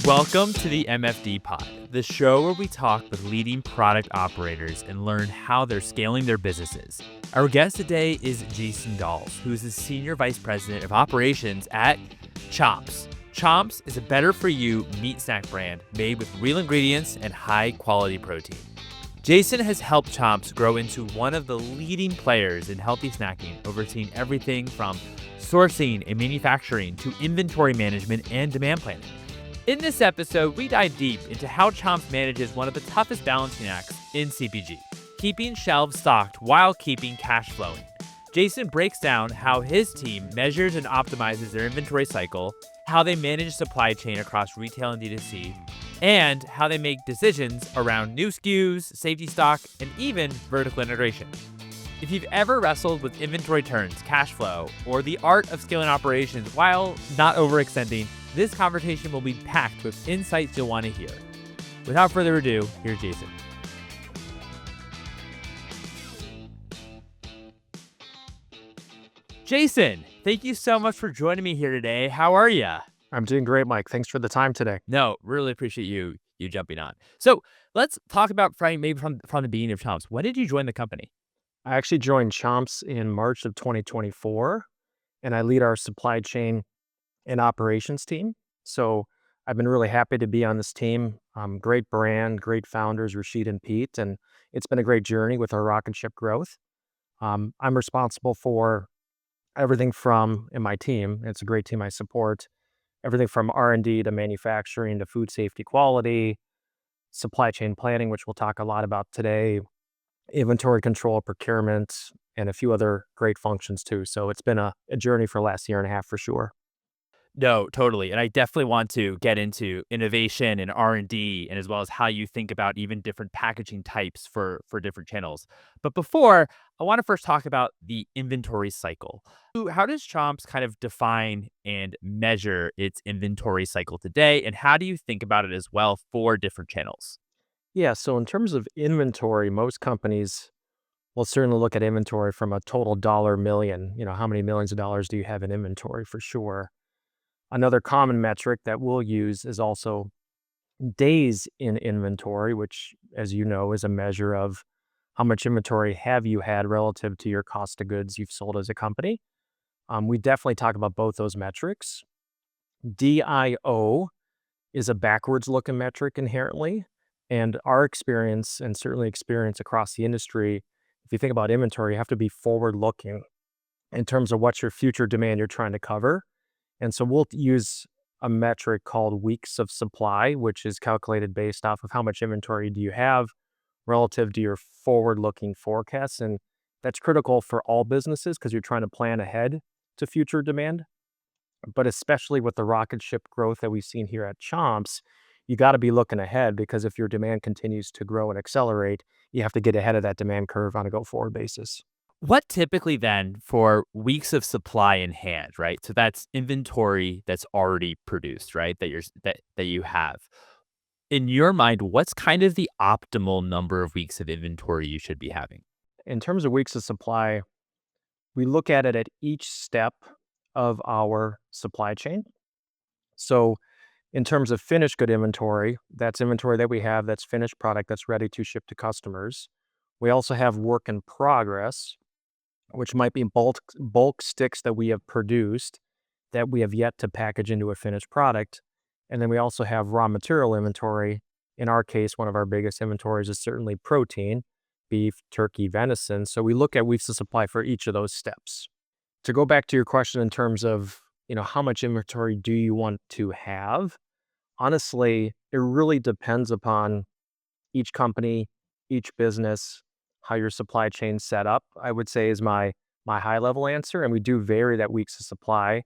Welcome to the MFD Pod, the show where we talk with leading product operators and learn how they're scaling their businesses. Our guest today is Jason Dols, who is the Senior Vice President of Operations at Chomps. Chomps is a better-for-you meat snack brand made with real ingredients and high-quality protein. Jason has helped Chomps grow into one of the leading players in healthy snacking, overseeing everything from sourcing and manufacturing to inventory management and demand planning. In this episode, we dive deep into how Chomps manages one of the toughest balancing acts in CPG, keeping shelves stocked while keeping cash flowing. Jason breaks down how his team measures and optimizes their inventory cycle, how they manage supply chain across retail and D2C, and how they make decisions around new SKUs, safety stock, and even vertical integration. If you've ever wrestled with inventory turns, cash flow, or the art of scaling operations while not overextending, this conversation will be packed with insights you'll want to hear. Without further ado, here's Jason. Jason, thank you so much for joining me here today. How are you? I'm doing great, Mike. Thanks for the time today. No, really appreciate you jumping on. So let's talk about maybe from the beginning of Chomps. When did you join the company? I actually joined Chomps in March of 2024, and I lead our supply chain and operations team. So I've been really happy to be on this team. Great brand, great founders, Rashid and Pete, and it's been a great journey with our rocket ship growth. I'm responsible for everything from, in my team, it's a great team I support, everything from R&D to manufacturing to food safety quality, supply chain planning, which we'll talk a lot about today, inventory control, procurement, and a few other great functions too. So it's been a journey for the last year and a half for sure. No, totally. And I definitely want to get into innovation and R&D and as well as how you think about even different packaging types for different channels. But before, I want to first talk about the inventory cycle. How does Chomps kind of define and measure its inventory cycle today? And how do you think about it as well for different channels? Yeah, so in terms of inventory, most companies will certainly look at inventory from a total dollar million. How many millions of dollars do you have in inventory for sure? Another common metric that we'll use is also days in inventory, which, as you know, is a measure of how much inventory have you had relative to your cost of goods you've sold as a company. We definitely talk about both those metrics. DIO is a backwards looking metric inherently. And our experience, and certainly experience across the industry, if you think about inventory, you have to be forward looking in terms of what's your future demand you're trying to cover. And so we'll use a metric called weeks of supply, which is calculated based off of how much inventory do you have relative to your forward-looking forecasts. And that's critical for all businesses because you're trying to plan ahead to future demand. But especially with the rocket ship growth that we've seen here at Chomps, you got to be looking ahead because if your demand continues to grow and accelerate, you have to get ahead of that demand curve on a go-forward basis. What typically then for weeks of supply in hand, right? So that's inventory that's already produced, right? That you have. In your mind, what's kind of the optimal number of weeks of inventory you should be having? In terms of weeks of supply, we look at it at each step of our supply chain. So in terms of finished good inventory, that's inventory that we have that's finished product that's ready to ship to customers. We also have work in progress, which might be bulk sticks that we have produced that we have yet to package into a finished product. And then we also have raw material inventory. In our case, one of our biggest inventories is certainly protein, beef, turkey, venison. So we look at weeks of supply for each of those steps. To go back to your question in terms of, how much inventory do you want to have? Honestly, it really depends upon each company, each business, how your supply chain's set up, I would say is my high level answer. And we do vary that weeks of supply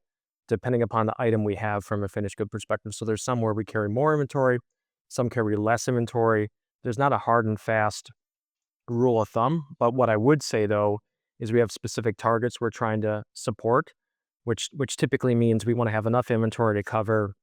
depending upon the item we have from a finished good perspective. So there's some where we carry more inventory, some carry less inventory. There's not a hard and fast rule of thumb. But what I would say though, is we have specific targets we're trying to support, which typically means we want to have enough inventory to cover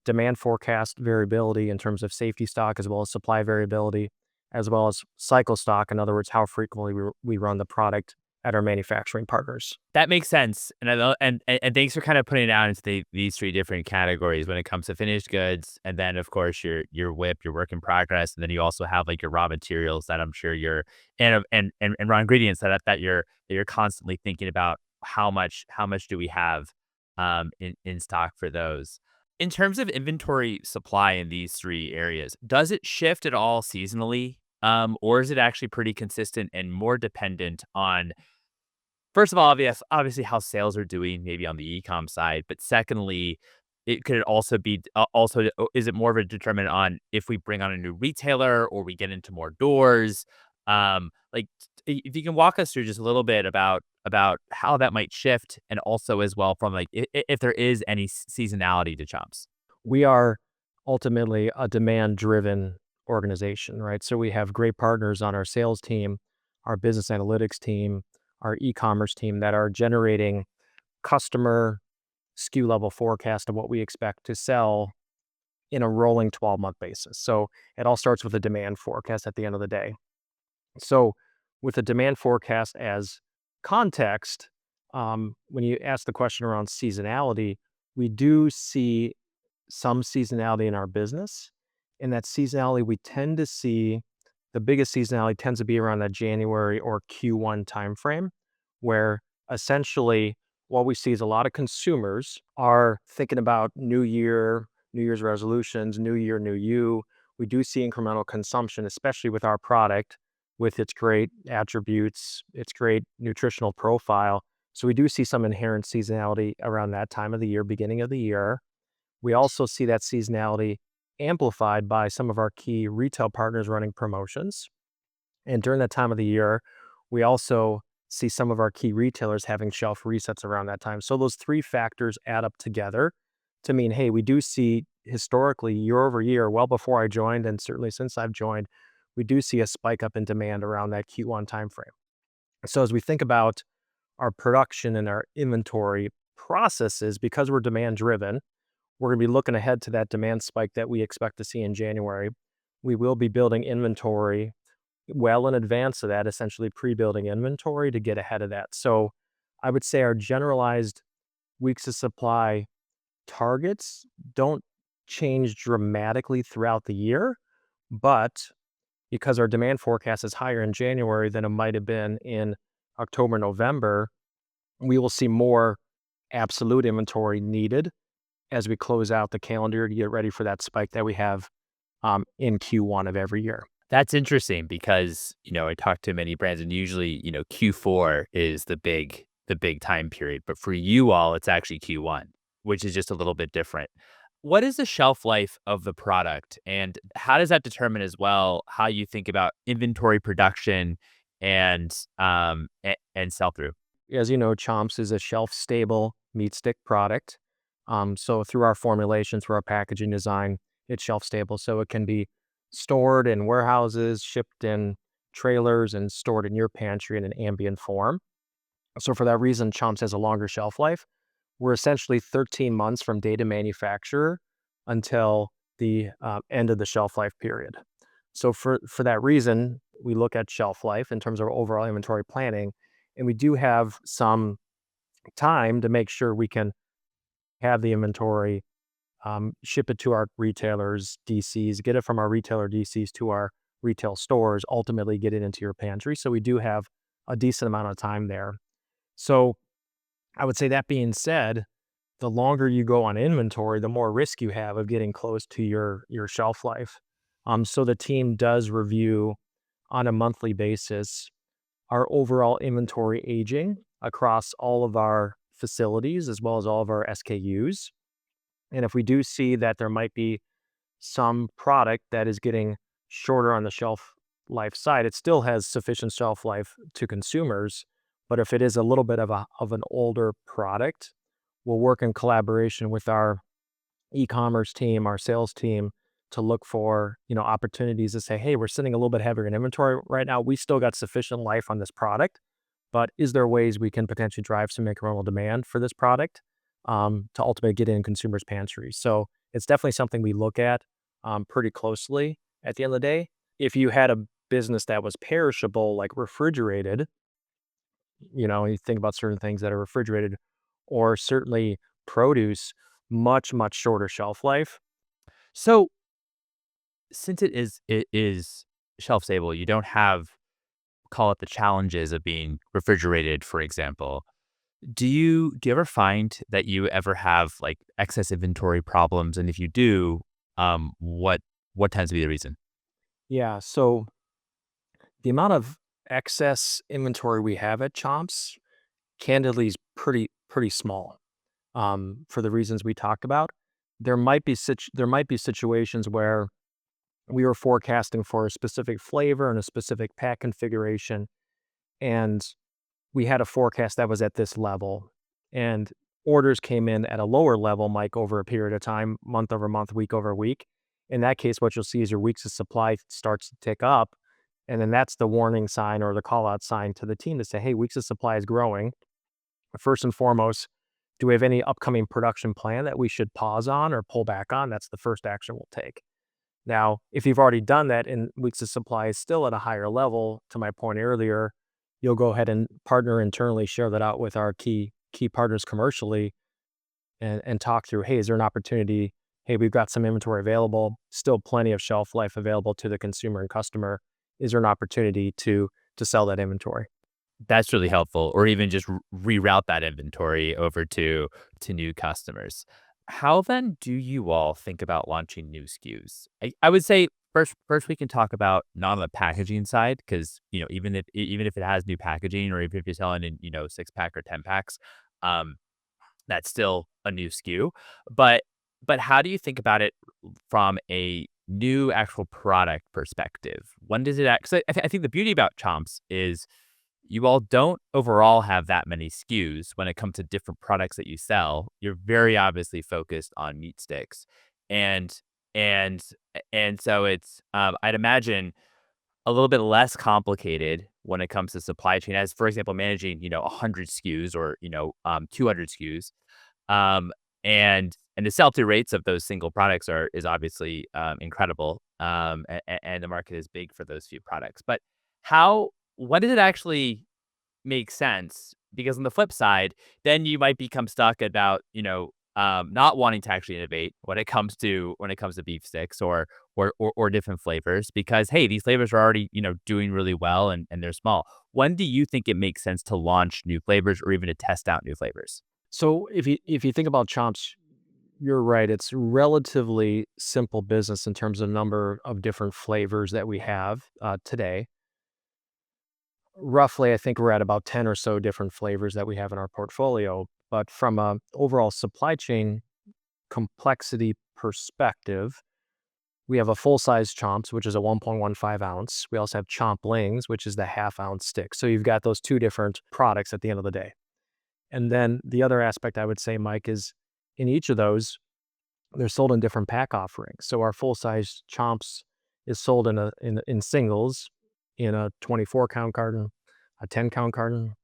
demand forecast variability in terms of safety stock, as well as supply variability, as well as cycle stock. In other words, how frequently we run the product at our manufacturing partners. That makes sense, and I love and thanks for kind of putting it out into these 3 different categories when it comes to finished goods, and then, of course, your WIP, your work in progress, and then you also have, like, your raw materials that I'm sure you're and raw ingredients that you're constantly thinking about how much do we have, in stock for those. In terms of inventory supply in these 3 areas, does it shift at all seasonally, or is it actually pretty consistent and more dependent on first of all, obviously how sales are doing maybe on the e-com side, but secondly, it could also be also is it more of a determinant on if we bring on a new retailer or we get into more doors? Like if you can walk us through just a little bit about how that might shift and also as well from like if there is any seasonality to Chomps. We are ultimately a demand-driven organization, right? So we have great partners on our sales team, our business analytics team, our e-commerce team that are generating customer SKU level forecast of what we expect to sell in a rolling 12-month basis. So it all starts with a demand forecast at the end of the day. So with the demand forecast as context, when you ask the question around seasonality, we do see some seasonality in our business. In that seasonality, we tend to see the biggest seasonality tends to be around that January or Q1 timeframe, where essentially what we see is a lot of consumers are thinking about New Year, New Year's resolutions, New Year, New You. We do see incremental consumption, especially with our product, with its great attributes, its great nutritional profile. So we do see some inherent seasonality around that time of the year, beginning of the year. We also see that seasonality amplified by some of our key retail partners running promotions. And during that time of the year, we also see some of our key retailers having shelf resets around that time. So those 3 factors add up together to mean, hey, we do see historically year over year, well before I joined, and certainly since I've joined, we do see a spike up in demand around that Q1 timeframe. So as we think about our production and our inventory processes, because we're demand driven, we're going to be looking ahead to that demand spike that we expect to see in January. We will be building inventory well in advance of that, essentially pre-building inventory to get ahead of that. So I would say our generalized weeks of supply targets don't change dramatically throughout the year, but because our demand forecast is higher in January than it might have been in October, November, we will see more absolute inventory needed as we close out the calendar to get ready for that spike that we have in Q1 of every year. That's interesting because, I talk to many brands and usually, Q4 is the big time period, but for you all, it's actually Q1, which is just a little bit different. What is the shelf life of the product and how does that determine as well how you think about inventory production and sell through? As you know, Chomps is a shelf-stable meat stick product. So through our formulation, through our packaging design, it's shelf-stable. So it can be stored in warehouses, shipped in trailers, and stored in your pantry in an ambient form. So for that reason, Chomps has a longer shelf life. We're essentially 13 months from date of manufacturer until the end of the shelf life period. So for that reason, we look at shelf life in terms of overall inventory planning, and we do have some time to make sure we can have the inventory, ship it to our retailers, DCs, get it from our retailer DCs to our retail stores, ultimately get it into your pantry. So we do have a decent amount of time there. So I would say that being said, the longer you go on inventory, the more risk you have of getting close to your shelf life. So the team does review on a monthly basis our overall inventory aging across all of our facilities as well as all of our SKUs. And if we do see that there might be some product that is getting shorter on the shelf life side, it still has sufficient shelf life to consumers. But if it is a little bit of an older product, we'll work in collaboration with our e-commerce team, our sales team, to look for opportunities to say, hey, we're sitting a little bit heavier in inventory right now. We still got sufficient life on this product, but is there ways we can potentially drive some incremental demand for this product to ultimately get in consumers' pantries? So it's definitely something we look at pretty closely at the end of the day. If you had a business that was perishable, like refrigerated, You think about certain things that are refrigerated, or certainly produce, much shorter shelf life. So since it is shelf stable, you don't have, call it, the challenges of being refrigerated, for example. Do you ever find that you ever have like excess inventory problems? And if you do, what tends to be the reason? Yeah, so the amount of excess inventory we have at Chomps, candidly, is pretty small. For the reasons we talked about, there might be situations where we were forecasting for a specific flavor and a specific pack configuration, and we had a forecast that was at this level, and orders came in at a lower level, Mike, over a period of time, month over month, week over week. In that case, what you'll see is your weeks of supply starts to tick up, and then that's the warning sign or the call out sign to the team to say, hey, weeks of supply is growing. First and foremost, do we have any upcoming production plan that we should pause on or pull back on? That's the first action we'll take. Now, if you've already done that and weeks of supply is still at a higher level, to my point earlier, you'll go ahead and partner internally, share that out with our key partners commercially, and talk through, hey, is there an opportunity? Hey, we've got some inventory available, still plenty of shelf life available to the consumer and customer. Is there an opportunity to sell that inventory? That's really helpful, or even just reroute that inventory over to new customers. How then do you all think about launching new SKUs? I would say first we can talk about not on the packaging side, because even if it has new packaging, or even if you're selling in 6 pack or 10 packs, um, that's still a new SKU. But how do you think about it from a new actual product perspective? When does it act? 'Cause I think the beauty about Chomps is you all don't overall have that many SKUs when it comes to different products that you sell. You're very obviously focused on meat sticks, and and and so it's I'd imagine a little bit less complicated when it comes to supply chain, as for example managing 100 SKUs, or 200 SKUs, um, and the sell-through rates of those single products is obviously incredible, and the market is big for those few products. But how when did it actually make sense? Because on the flip side, then you might become stuck about, not wanting to actually innovate when it comes to beef sticks, or different flavors, because hey, these flavors are already, doing really well, and they're small. When do you think it makes sense to launch new flavors, or even to test out new flavors? So if you think about Chomps, you're right. It's relatively simple business in terms of number of different flavors that we have today. Roughly, I think we're at about 10 or so different flavors that we have in our portfolio. But from a overall supply chain complexity perspective, we have a full size Chomps, which is a 1.15 ounce. We also have Chomplings, which is the half ounce stick. So you've got those two different products at the end of the day. And then the other aspect I would say, Mike, is in each of those, they're sold in different pack offerings. So our full size Chomps is sold in singles, in a 24 count carton, a 10 count carton,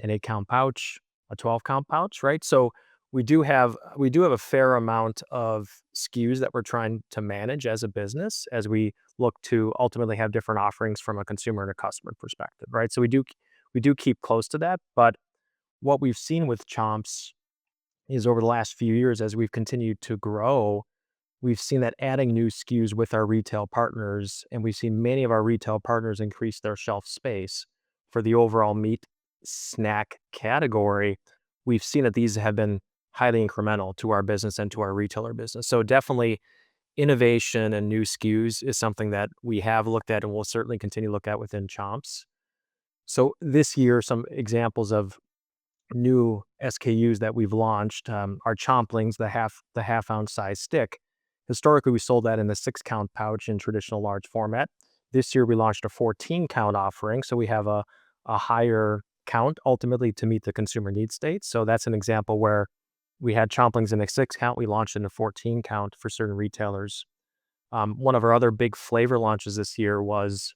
an 8 count pouch, a 12 count pouch, right? So we do have a fair amount of SKUs that we're trying to manage as a business, as we look to ultimately have different offerings from a consumer and a customer perspective, right? So we do keep close to that. But what we've seen with Chomps is over the last few years, as we've continued to grow, we've seen that adding new SKUs with our retail partners, and we've seen many of our retail partners increase their shelf space for the overall meat snack category. We've seen that these have been highly incremental to our business and to our retailer business. So definitely innovation and new SKUs is something that we have looked at and will certainly continue to look at within Chomps. So this year, some examples of new SKUs that we've launched are Chomplings, the half ounce size stick. Historically, we sold that in the 6 count pouch in traditional large format. This year, we launched a 14 count offering, so we have a higher count ultimately to meet the consumer need state. So that's an example where we had Chomplings in a 6 count. We launched in a 14 count for certain retailers. One of our other big flavor launches this year was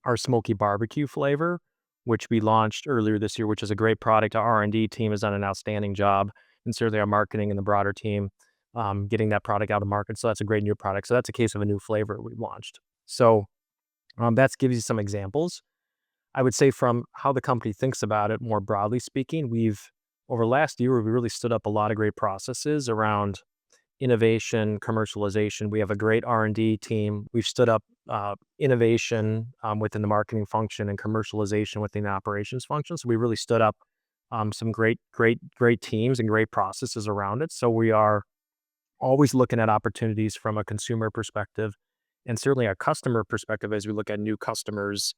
our smoky barbecue flavor, which we launched earlier this year, which is a great product. Our R&D team has done an outstanding job, and certainly our marketing and the broader team getting that product out of market. So that's a great new product. So that's a case of a new flavor we launched. So that gives you some examples. I would say from how the company thinks about it, more broadly speaking, over last year, we really stood up a lot of great processes around innovation, commercialization. We have a great R&D team. We've stood up innovation within the marketing function and commercialization within the operations function. So we really stood up some great teams and great processes around it. So we are always looking at opportunities from a consumer perspective and certainly a customer perspective as we look at new customers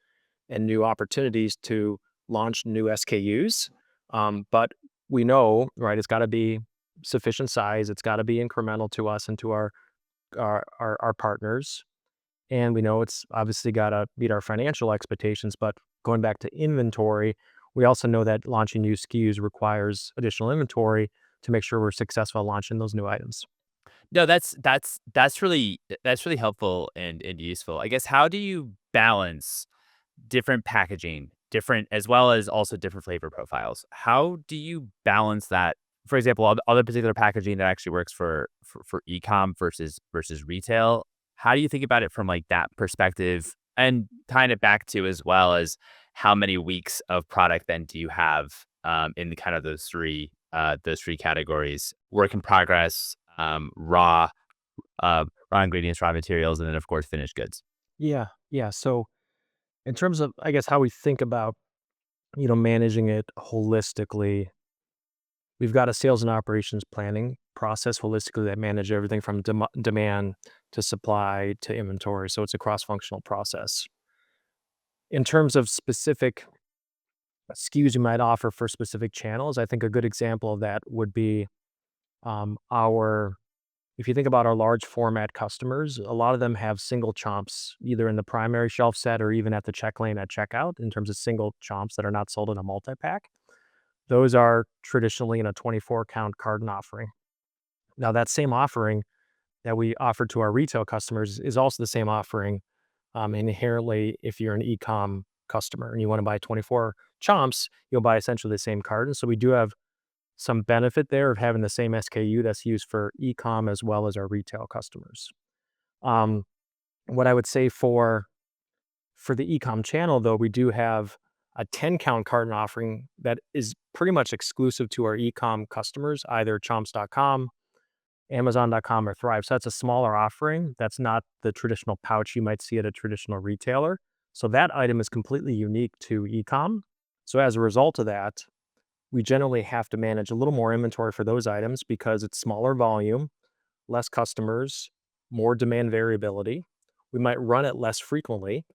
and new opportunities to launch new SKUs. But we know, right, it's got to be sufficient size. It's got to be incremental to us and to our partners. And we know it's obviously got to meet our financial expectations. But going back to inventory, we also know that launching new SKUs requires additional inventory to make sure we're successful launching those new items. No, that's really helpful and useful. I guess how do you balance different packaging, different as well as also different flavor profiles? How do you balance that? For example, other particular packaging that actually works for e-com versus retail. How do you think about it from like that perspective, and tying it back to as well as how many weeks of product then do you have in the kind of those three categories: work in progress, raw ingredients, raw materials, and then of course finished goods. Yeah, yeah. So in terms of, I guess, how we think about, managing it holistically, we've got a sales and operations planning process holistically that manage everything from demand to supply to inventory. So it's a cross-functional process. In terms of specific SKUs you might offer for specific channels, I think a good example of that would be our if you think about our large format customers, a lot of them have single chomps either in the primary shelf set or even at the check lane at checkout in terms of single chomps that are not sold in a multi-pack. Those are traditionally in a 24 count carton offering. Now, that same offering that we offer to our retail customers is also the same offering inherently if you're an e-com customer and you want to buy 24 chomps, you'll buy essentially the same carton. So we do have some benefit there of having the same SKU that's used for e-com as well as our retail customers. Um, what I would say for the e-com channel, though, we do have a 10 count carton offering that is pretty much exclusive to our e-com customers, either chomps.com, amazon.com, or Thrive. So that's a smaller offering. That's not the traditional pouch you might see at a traditional retailer. So that item is completely unique to e-com. So as a result of that, we generally have to manage a little more inventory for those items because it's smaller volume, less customers, more demand variability. We might run it less frequently.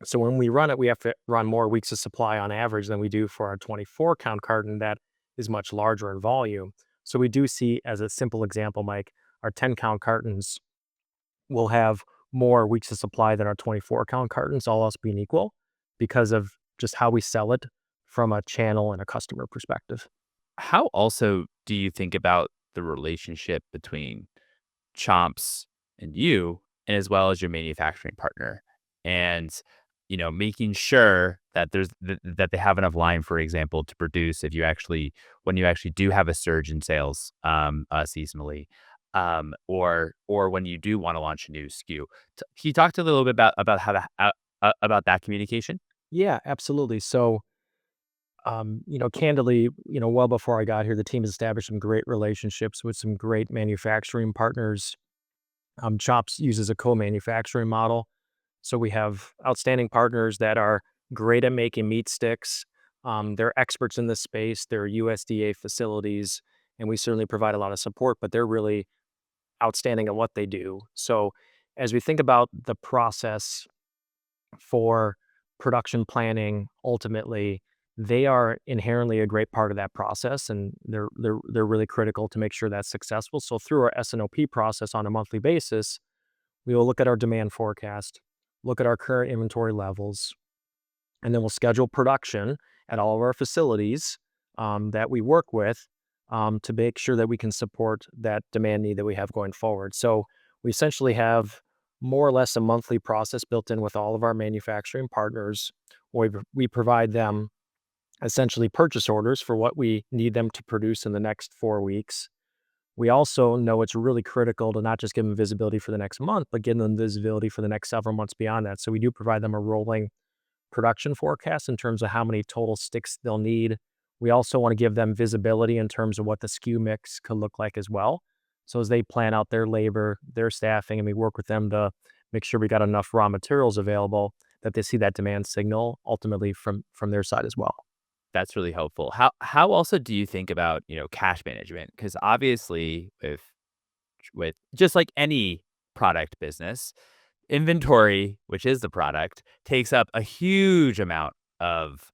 So when we run it, we have to run more weeks of supply on average than we do for our 24 count carton that is much larger in volume. So we do see, as a simple example, Mike, our 10 count cartons will have more weeks of supply than our 24 count cartons, all else being equal, because of just how we sell it from a channel and a customer perspective. How also do you think about the relationship between Chomps and you, and as well as your manufacturing partner, and making sure that that they have enough line, for example, to produce if you actually when you actually do have a surge in sales seasonally, or when you do want to launch a new SKU. Can you talk to a little bit about how about that communication? Yeah, absolutely. So, candidly, well before I got here, the team has established some great relationships with some great manufacturing partners. Chops uses a co-manufacturing model. So we have outstanding partners that are great at making meat sticks. They're experts in this space. They're USDA facilities, and we certainly provide a lot of support, but they're really outstanding at what they do. So as we think about the process for production planning, ultimately, they are inherently a great part of that process, and they're really critical to make sure that's successful. So through our S&OP process on a monthly basis, we will look at our demand forecast, look at our current inventory levels, and then we'll schedule production at all of our facilities that we work with to make sure that we can support that demand need that we have going forward. So we essentially have more or less a monthly process built in with all of our manufacturing partners. We provide them essentially purchase orders for what we need them to produce in the next 4 weeks. We also know it's really critical to not just give them visibility for the next month, but give them visibility for the next several months beyond that. So we do provide them a rolling production forecast in terms of how many total sticks they'll need. We also want to give them visibility in terms of what the SKU mix could look like as well. So as they plan out their labor, their staffing, and we work with them to make sure we got enough raw materials available, that they see that demand signal ultimately from their side as well. That's really helpful. How also do you think about, cash management? Because obviously with just like any product business, inventory, which is the product, takes up a huge amount of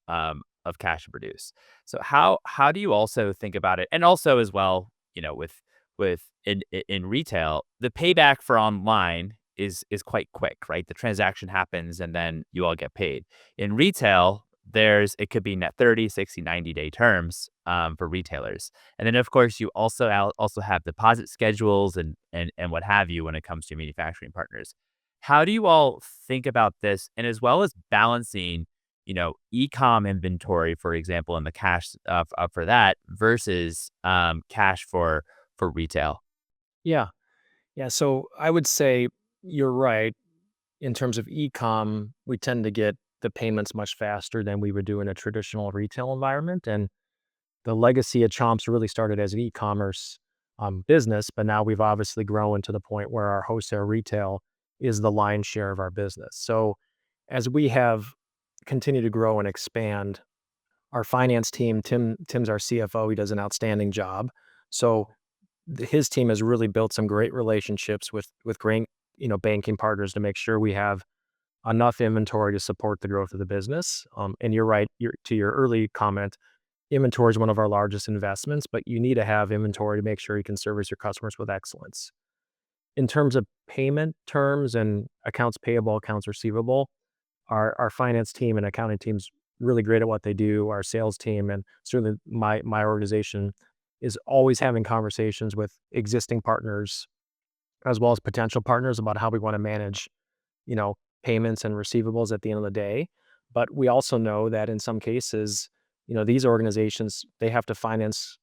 cash to produce. So how do you also think about it? And also as well, with in retail, the payback for online is quite quick, right? The transaction happens and then you all get paid. In retail, it could be net 30, 60, 90-day terms for retailers. And then of course you also have deposit schedules and what have you when it comes to manufacturing partners. How do you all think about this? And as well as balancing, e-com inventory, for example, and the cash for that versus cash for retail. Yeah. Yeah. So I would say you're right. In terms of e-com, we tend to get the payments much faster than we would do in a traditional retail environment. And the legacy of Chomps really started as an e-commerce business, but now we've obviously grown to the point where our wholesale retail is the lion's share of our business. So as we have continued to grow and expand, our finance team, Tim's our CFO, he does an outstanding job. So his team has really built some great relationships with great, banking partners to make sure we have enough inventory to support the growth of the business. And you're right, to your early comment, inventory is one of our largest investments, but you need to have inventory to make sure you can service your customers with excellence. In terms of payment terms and accounts payable, accounts receivable, our finance team and accounting team's really great at what they do. Our sales team and certainly my organization is always having conversations with existing partners as well as potential partners about how we want to manage, you know, payments and receivables at the end of the day. But we also know that in some cases, these organizations, they have to finance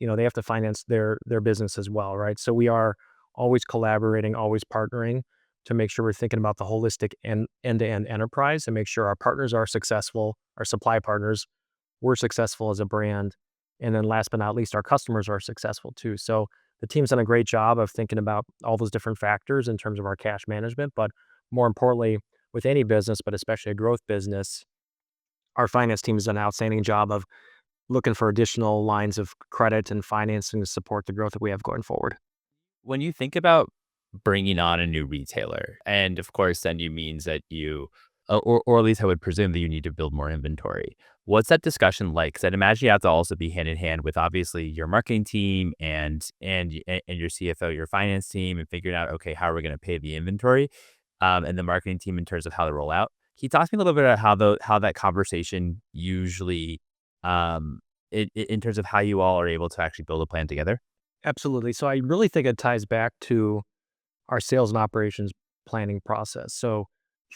their business as well, right? So we are always collaborating, always partnering to make sure we're thinking about the holistic and end-to-end enterprise and make sure our partners are successful, our supply partners, we're successful as a brand. And then last but not least, our customers are successful too. So the team's done a great job of thinking about all those different factors in terms of our cash management. But more importantly, with any business, but especially a growth business, our finance team has done an outstanding job of looking for additional lines of credit and financing to support the growth that we have going forward. When you think about bringing on a new retailer, and of course, then you means that or at least I would presume that you need to build more inventory. What's that discussion like? Because I'd imagine you have to also be hand in hand with obviously your marketing team and your CFO, your finance team, and figuring out, okay, how are we going to pay the inventory, and the marketing team in terms of how to roll out. Can you talk to me a little bit about how that conversation usually, in terms of how you all are able to actually build a plan together? Absolutely. So I really think it ties back to our sales and operations planning process. So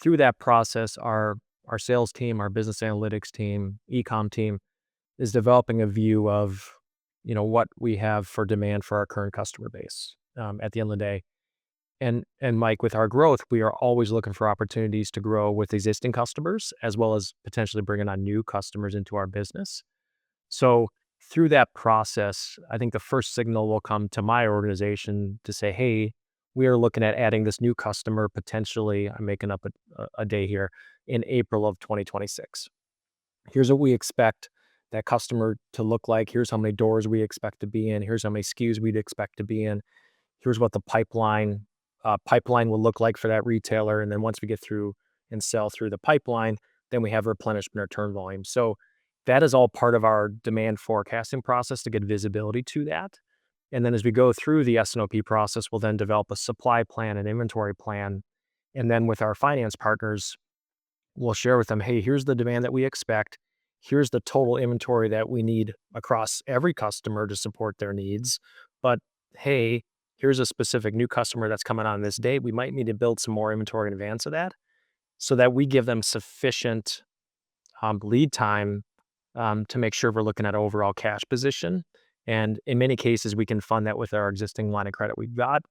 through that process, our sales team, our business analytics team, ecom team is developing a view of, what we have for demand for our current customer base at the end of the day. And Mike, with our growth, we are always looking for opportunities to grow with existing customers as well as potentially bringing on new customers into our business. So through that process, I think the first signal will come to my organization to say, hey, we are looking at adding this new customer potentially, I'm making up a day here, in April of 2026. Here's what we expect that customer to look like. Here's how many doors we expect to be in. Here's how many SKUs we'd expect to be in. Here's what the pipeline will look like for that retailer. And then once we get through and sell through the pipeline, then we have replenishment or turn volume. So that is all part of our demand forecasting process to get visibility to that. And then as we go through the S&OP process, we'll then develop a supply plan and inventory plan. And then with our finance partners, we'll share with them, hey, here's the demand that we expect. Here's the total inventory that we need across every customer to support their needs. But hey, here's a specific new customer that's coming on this date. We might need to build some more inventory in advance of that so that we give them sufficient lead time to make sure we're looking at overall cash position. And in many cases, we can fund that with our existing line of credit we've got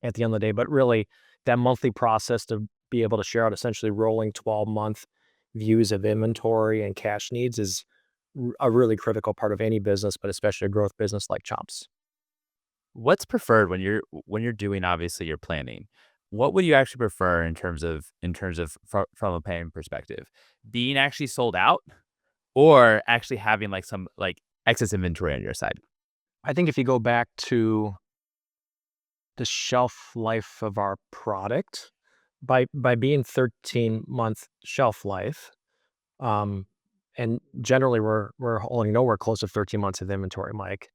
at the end of the day. But really, that monthly process to be able to share out essentially rolling 12-month views of inventory and cash needs is a really critical part of any business, but especially a growth business like Chomps. What's preferred when you're doing obviously your planning? What would you actually prefer in terms of from a planning perspective? Being actually sold out or actually having like some like excess inventory on your side? I think if you go back to the shelf life of our product, by being 13-month shelf life, um, and generally we're only nowhere close to 13 months of inventory, Mike.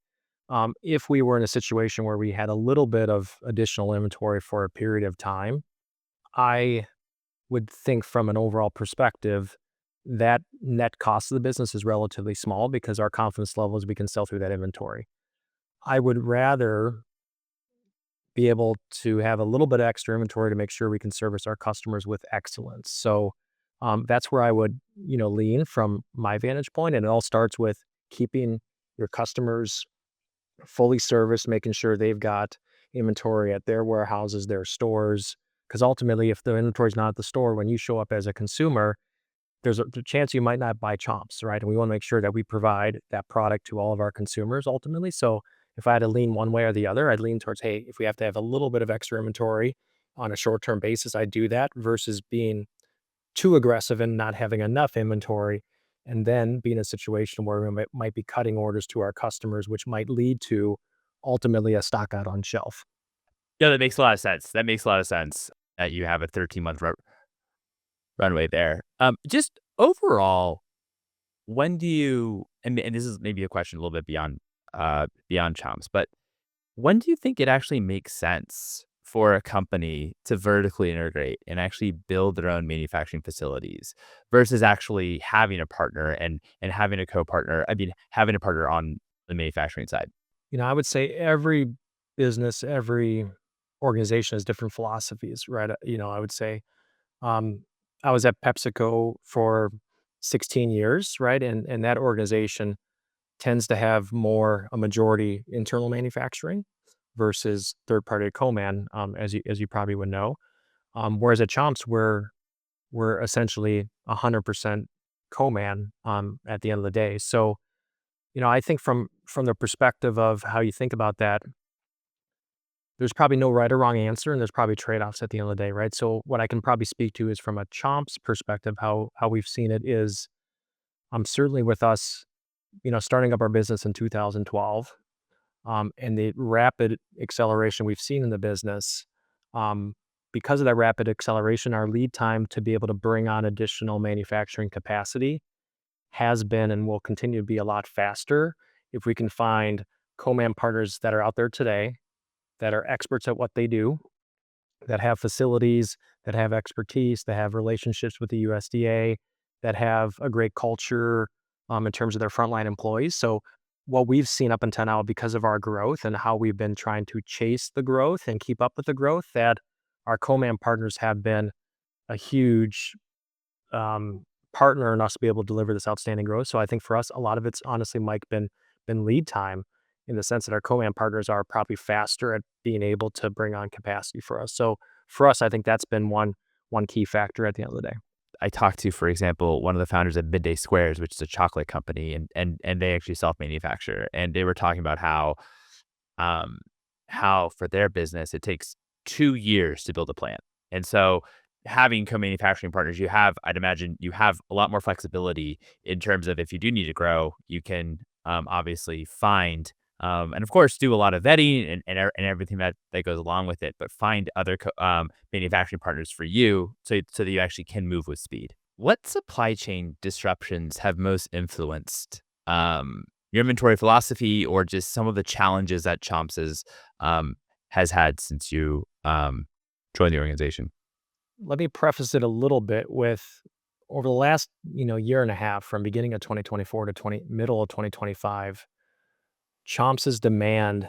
If we were in a situation where we had a little bit of additional inventory for a period of time, I would think from an overall perspective that net cost of the business is relatively small because our confidence level is we can sell through that inventory. I would rather be able to have a little bit of extra inventory to make sure we can service our customers with excellence. So that's where I would, lean from my vantage point. And it all starts with keeping your customers fully serviced, making sure they've got inventory at their warehouses, their stores. Because ultimately, if the inventory is not at the store, when you show up as a consumer, there's a chance you might not buy Chomps, right? And we want to make sure that we provide that product to all of our consumers ultimately. So if I had to lean one way or the other, I'd lean towards, hey, if we have to have a little bit of extra inventory on a short-term basis, I'd do that versus being too aggressive and not having enough inventory and then be in a situation where we might be cutting orders to our customers, which might lead to ultimately a stock out on shelf. Yeah, that makes a lot of sense. That makes a lot of sense that you have a 13-month runway there. Just overall, when do you and this is maybe a question a little bit beyond Chomps, but when do you think it actually makes sense for a company to vertically integrate and actually build their own manufacturing facilities versus actually having a partner and having a co-partner? I mean, having a partner on the manufacturing side. I would say every business, every organization has different philosophies, right? I would say um, I was at PepsiCo for 16 years, right? And that organization tends to have more a majority internal manufacturing versus third party co-man, as you probably would know. Whereas at Chomps, we're essentially 100% co-man at the end of the day. So I think from the perspective of how you think about that, there's probably no right or wrong answer, and there's probably trade-offs at the end of the day, right? So what I can probably speak to is from a Chomps perspective, how we've seen it is certainly with us, starting up our business in 2012, and the rapid acceleration we've seen in the business. Um, because of that rapid acceleration, our lead time to be able to bring on additional manufacturing capacity has been and will continue to be a lot faster if we can find co-man partners that are out there today that are experts at what they do, that have facilities, that have expertise, that have relationships with the USDA, that have a great culture in terms of their frontline employees. So what we've seen up until now, because of our growth and how we've been trying to chase the growth and keep up with the growth, that our co-man partners have been a huge partner in us to be able to deliver this outstanding growth. So I think for us, a lot of it's honestly, Mike, been lead time in the sense that our co-man partners are probably faster at being able to bring on capacity for us. So for us, I think that's been one key factor at the end of the day. I talked to, for example, one of the founders of Midday Squares, which is a chocolate company, and they actually self-manufacture, and they were talking about um, how for their business it takes 2 years to build a plant, and so having co-manufacturing partners, I'd imagine you have a lot more flexibility in terms of if you do need to grow, you can obviously find and of course do a lot of vetting and everything that goes along with it, but find other manufacturing partners for you so that you actually can move with speed. What supply chain disruptions have most influenced your inventory philosophy or just some of the challenges that Chomps has had since you joined the organization? Let me preface it a little bit with over the last year and a half, from beginning of 2024 to middle of 2025, Chomps's demand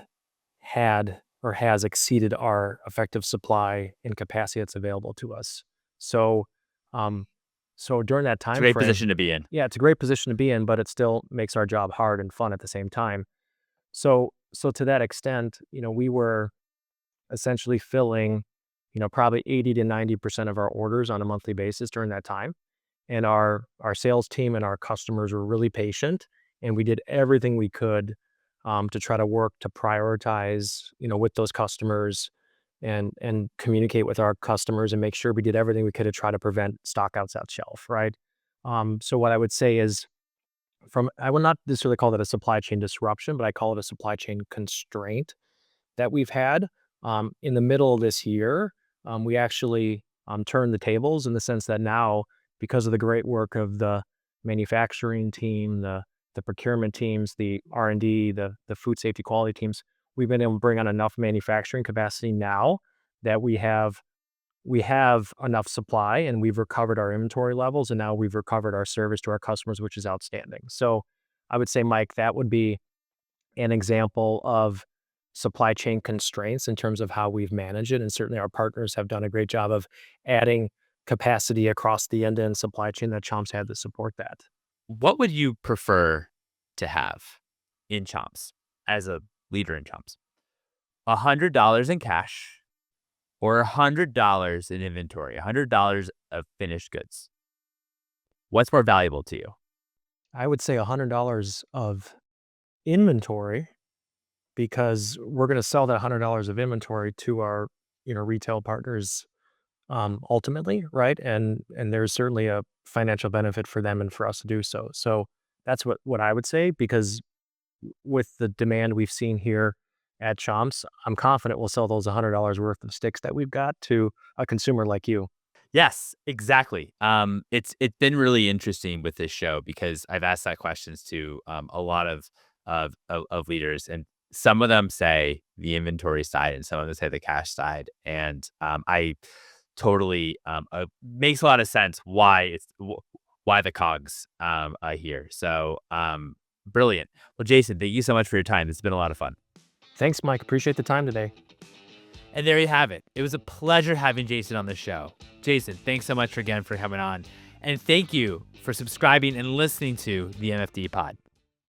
had or has exceeded our effective supply and capacity that's available to us. So, um, so during that It's a time great frame, position to be in. yeah, it's a great position to be in, but it still makes our job hard and fun at the same time. So to that extent, we were essentially filling, probably 80 to 90% of our orders on a monthly basis during that time. and our sales team and our customers were really patient, and we did everything we could to try to work to prioritize, with those customers and communicate with our customers and make sure we did everything we could to try to prevent stockouts out shelf, right? So what I would say is I would not necessarily call that a supply chain disruption, but I call it a supply chain constraint that we've had. In the middle of this year, we actually turned the tables in the sense that now, because of the great work of the manufacturing team, the procurement teams, the R&D, the food safety quality teams, we've been able to bring on enough manufacturing capacity now that we have enough supply, and we've recovered our inventory levels, and now we've recovered our service to our customers, which is outstanding. So I would say, Mike, that would be an example of supply chain constraints in terms of how we've managed it. And certainly our partners have done a great job of adding capacity across the end-to-end supply chain that Chomps had to support that. What would you prefer to have in Chomps as a leader in Chomps? $100 in cash or $100 in inventory, $100 of finished goods? What's more valuable to you? I would say $100 of inventory, because we're going to sell that $100 of inventory to our, retail partners, ultimately, right? And there's certainly a financial benefit for them and for us to do so. So that's what I would say, because with the demand we've seen here at Chomps, I'm confident we'll sell those $100 worth of sticks that we've got to a consumer like you. Yes, exactly. It's been really interesting with this show because I've asked that questions to a lot of leaders, and some of them say the inventory side, and some of them say the cash side, and I totally makes a lot of sense why why the cogs here. So brilliant. Well, Jason, thank you so much for your time. It's been a lot of fun. Thanks, Mike. Appreciate the time today. And there you have it. It was a pleasure having Jason on the show. Jason, thanks so much again for coming on. And thank you for subscribing and listening to the MFD Pod.